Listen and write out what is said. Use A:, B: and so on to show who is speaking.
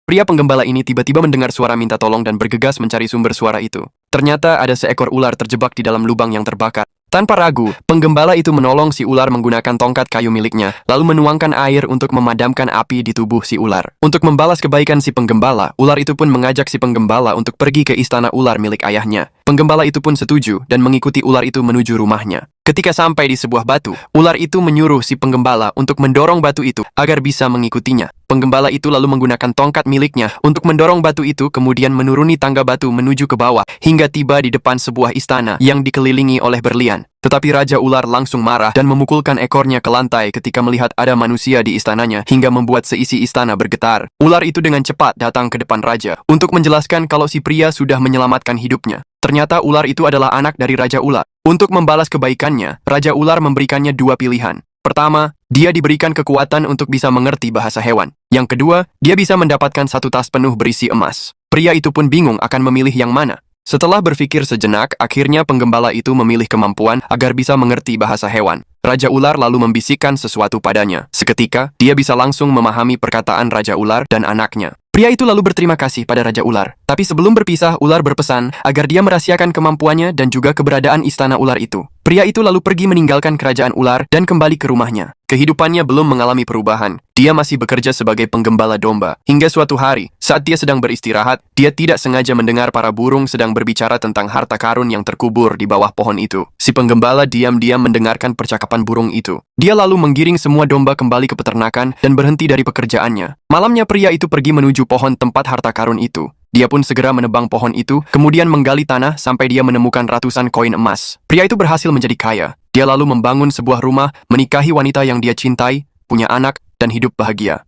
A: Pria penggembala ini tiba-tiba mendengar suara minta tolong dan bergegas mencari sumber suara itu. Ternyata ada seekor ular terjebak di dalam lubang yang terbakar. Tanpa ragu, penggembala itu menolong si ular menggunakan tongkat kayu miliknya, lalu menuangkan air untuk memadamkan api di tubuh si ular. Untuk membalas kebaikan si penggembala, ular itu pun mengajak si penggembala untuk pergi ke istana ular milik ayahnya. Penggembala itu pun setuju dan mengikuti ular itu menuju rumahnya. Ketika sampai di sebuah batu, ular itu menyuruh si penggembala untuk mendorong batu itu agar bisa mengikutinya. Penggembala itu lalu menggunakan tongkat miliknya untuk mendorong batu itu, kemudian menuruni tangga batu menuju ke bawah hingga tiba di depan sebuah istana yang dikelilingi oleh berlian. Tetapi Raja Ular langsung marah dan memukulkan ekornya ke lantai ketika melihat ada manusia di istananya hingga membuat seisi istana bergetar. Ular itu dengan cepat datang ke depan raja untuk menjelaskan kalau si pria sudah menyelamatkan hidupnya. Ternyata ular itu adalah anak dari Raja Ular. Untuk membalas kebaikannya, Raja Ular memberikannya dua pilihan. Pertama, dia diberikan kekuatan untuk bisa mengerti bahasa hewan. Yang kedua, dia bisa mendapatkan satu tas penuh berisi emas. Pria itu pun bingung akan memilih yang mana. Setelah berpikir sejenak, akhirnya penggembala itu memilih kemampuan agar bisa mengerti bahasa hewan. Raja Ular lalu membisikkan sesuatu padanya. Seketika, dia bisa langsung memahami perkataan Raja Ular dan anaknya. Pria itu lalu berterima kasih pada Raja Ular. Tapi sebelum berpisah, Ular berpesan agar dia merahasiakan kemampuannya dan juga keberadaan istana ular itu. Pria itu lalu pergi meninggalkan kerajaan ular dan kembali ke rumahnya. Kehidupannya belum mengalami perubahan. Dia masih bekerja sebagai penggembala domba. Hingga suatu hari, saat dia sedang beristirahat, dia tidak sengaja mendengar para burung sedang berbicara tentang harta karun yang terkubur di bawah pohon itu. Si penggembala diam-diam mendengarkan percakapan burung itu. Dia lalu menggiring semua domba kembali ke peternakan dan berhenti dari pekerjaannya. Malamnya pria itu pergi menuju pohon tempat harta karun itu. Dia pun segera menebang pohon itu, kemudian menggali tanah sampai dia menemukan ratusan koin emas. Pria itu berhasil menjadi kaya. Dia lalu membangun sebuah rumah, menikahi wanita yang dia cintai, punya anak, dan hidup bahagia.